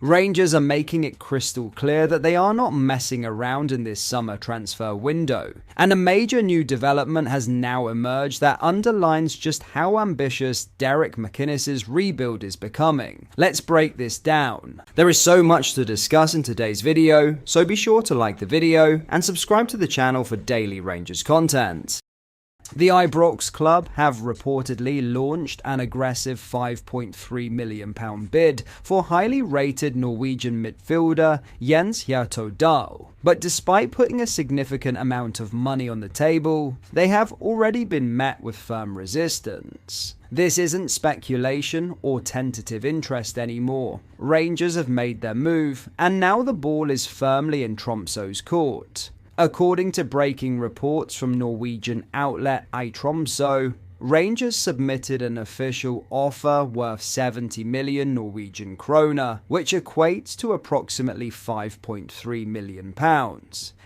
Rangers are making it crystal clear that they are not messing around in this summer transfer window, and a major new development has now emerged that underlines just how ambitious Derek McInnes's rebuild is becoming. Let's break this down. There is so much to discuss in today's video, so be sure to like the video and subscribe to the channel for daily Rangers content. The Ibrox club have reportedly launched an aggressive £5.3 million bid for highly rated Norwegian midfielder Jens Dahal. But despite putting a significant amount of money on the table, they have already been met with firm resistance. This isn't speculation or tentative interest anymore. Rangers have made their move, and now the ball is firmly in Tromsø's court. According to breaking reports from Norwegian outlet iTromsø, Rangers submitted an official offer worth 70 million Norwegian kroner, which equates to approximately £5.3 million.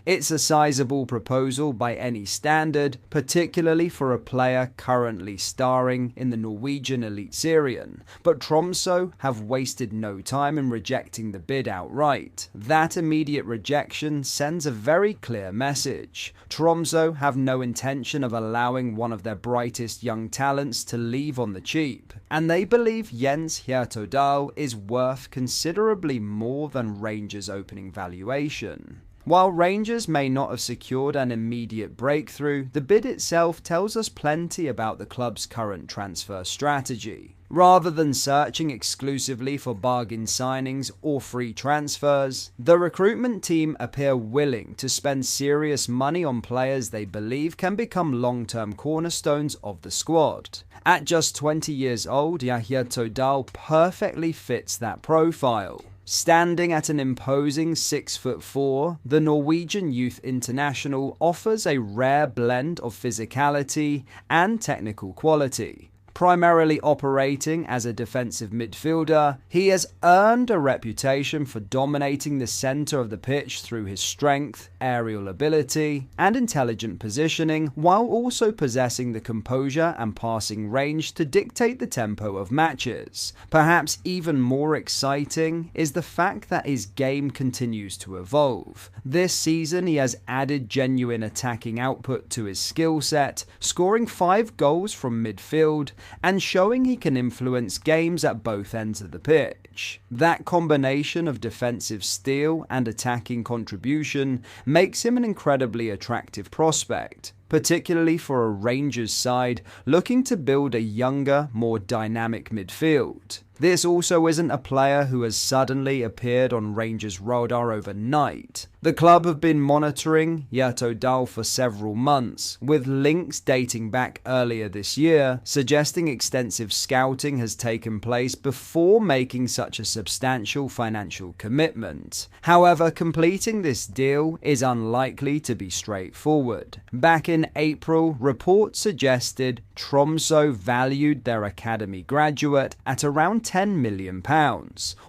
It's a sizable proposal by any standard, particularly for a player currently starring in the Norwegian Eliteserien, but Tromsø have wasted no time in rejecting the bid outright. That immediate rejection sends a very clear message. Tromsø have no intention of allowing one of their brightest young talents to leave on the cheap, and they believe Jens Dahal is worth considerably more than Rangers' opening valuation. While Rangers may not have secured an immediate breakthrough, the bid itself tells us plenty about the club's current transfer strategy. Rather than searching exclusively for bargain signings or free transfers, the recruitment team appear willing to spend serious money on players they believe can become long-term cornerstones of the squad. At just 20 years old, Dahal perfectly fits that profile. Standing at an imposing 6'4", the Norwegian youth international offers a rare blend of physicality and technical quality. Primarily operating as a defensive midfielder, he has earned a reputation for dominating the centre of the pitch through his strength, aerial ability, and intelligent positioning, while also possessing the composure and passing range to dictate the tempo of matches. Perhaps even more exciting is the fact that his game continues to evolve. This season he has added genuine attacking output to his skill set, scoring 5 goals from midfield, and showing he can influence games at both ends of the pitch. That combination of defensive steel and attacking contribution makes him an incredibly attractive prospect, particularly for a Rangers side looking to build a younger, more dynamic midfield. This also isn't a player who has suddenly appeared on Rangers' radar overnight. The club have been monitoring Dahal for several months, with links dating back earlier this year, suggesting extensive scouting has taken place before making such a substantial financial commitment. However, completing this deal is unlikely to be straightforward. Back in April, reports suggested Tromsø valued their academy graduate at around £10 million,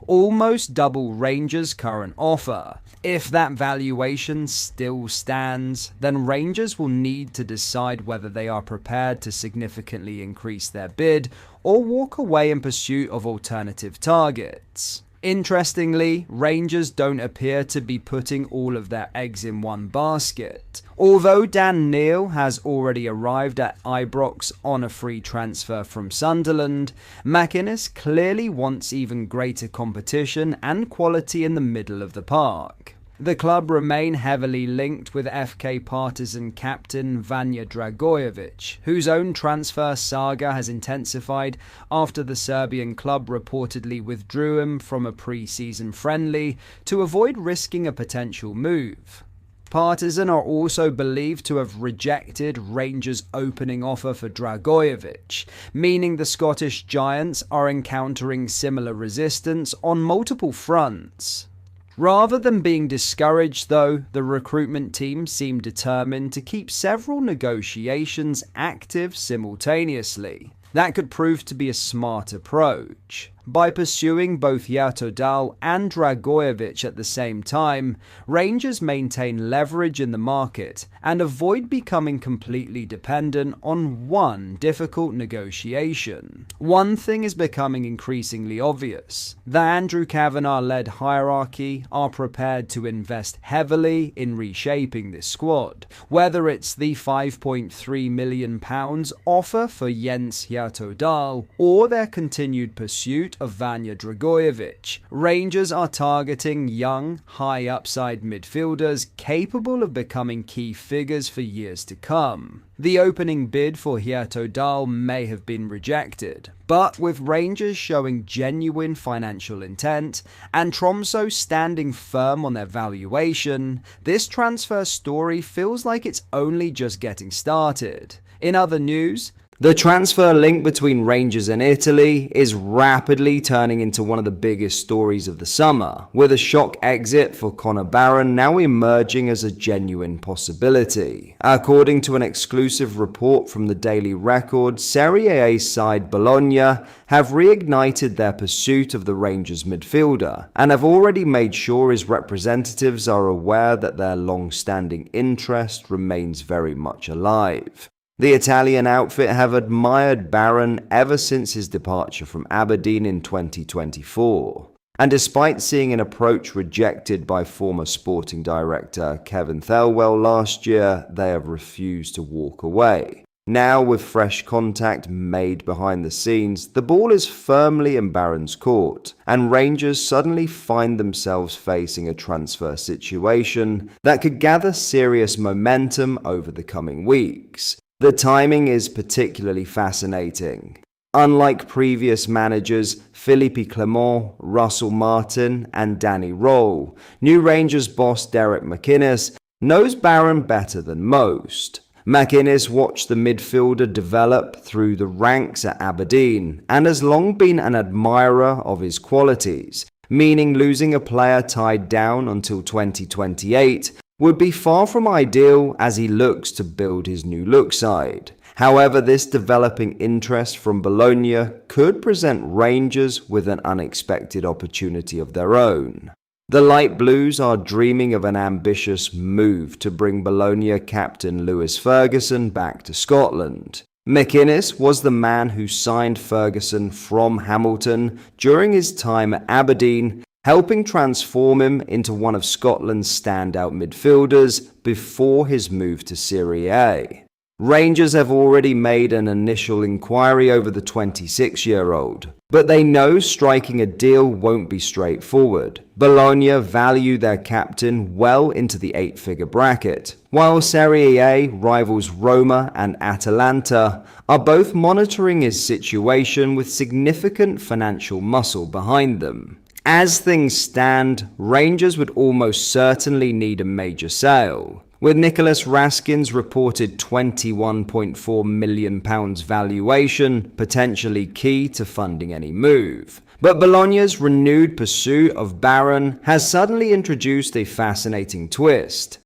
almost double Rangers' current offer. If that valuation still stands, then Rangers will need to decide whether they are prepared to significantly increase their bid or walk away in pursuit of alternative targets. Interestingly, Rangers don't appear to be putting all of their eggs in one basket. Although Dan Neil has already arrived at Ibrox on a free transfer from Sunderland, McInnes clearly wants even greater competition and quality in the middle of the park. The club remain heavily linked with FK Partizan captain Vanja Dragojevic, whose own transfer saga has intensified after the Serbian club reportedly withdrew him from a pre-season friendly to avoid risking a potential move. Partizan are also believed to have rejected Rangers' opening offer for Dragojevic, meaning the Scottish Giants are encountering similar resistance on multiple fronts. Rather than being discouraged, though, the recruitment team seem determined to keep several negotiations active simultaneously. That could prove to be a smart approach. By pursuing both Dahal and Dragojevic at the same time, Rangers maintain leverage in the market and avoid becoming completely dependent on one difficult negotiation. One thing is becoming increasingly obvious: the Andrew Kavanagh-led hierarchy are prepared to invest heavily in reshaping this squad, whether it's the £5.3 million offer for Jens Dahal or their continued pursuit of Vanja Dragojevic. Rangers are targeting young, high-upside midfielders capable of becoming key figures for years to come. The opening bid for Dahal may have been rejected, but with Rangers showing genuine financial intent and Tromsø standing firm on their valuation, this transfer story feels like it's only just getting started. In other news, the transfer link between Rangers and Italy is rapidly turning into one of the biggest stories of the summer, with a shock exit for Conor Barron now emerging as a genuine possibility. According to an exclusive report from the Daily Record, Serie A side Bologna have reignited their pursuit of the Rangers midfielder and have already made sure his representatives are aware that their long-standing interest remains very much alive. The Italian outfit have admired Barron ever since his departure from Aberdeen in 2024. And despite seeing an approach rejected by former sporting director Kevin Thelwell last year, they have refused to walk away. Now, with fresh contact made behind the scenes, the ball is firmly in Barron's court, and Rangers suddenly find themselves facing a transfer situation that could gather serious momentum over the coming weeks. The timing is particularly fascinating. Unlike previous managers Philippe Clement, Russell Martin, and Danny Röhl, new Rangers boss Derek McInnes knows Barron better than most. McInnes watched the midfielder develop through the ranks at Aberdeen and has long been an admirer of his qualities, meaning losing a player tied down until 2028 would be far from ideal as he looks to build his new look side. However, this developing interest from Bologna could present Rangers with an unexpected opportunity of their own. The Light Blues are dreaming of an ambitious move to bring Bologna captain Lewis Ferguson back to Scotland. McInnes was the man who signed Ferguson from Hamilton during his time at Aberdeen, helping transform him into one of Scotland's standout midfielders before his move to Serie A. Rangers have already made an initial inquiry over the 26-year-old, but they know striking a deal won't be straightforward. Bologna value their captain well into the 8-figure bracket, while Serie A rivals Roma and Atalanta are both monitoring his situation with significant financial muscle behind them. As things stand, Rangers would almost certainly need a major sale, with Nicholas Raskin's reported £21.4 million valuation potentially key to funding any move. But Bologna's renewed pursuit of Barron has suddenly introduced a fascinating twist.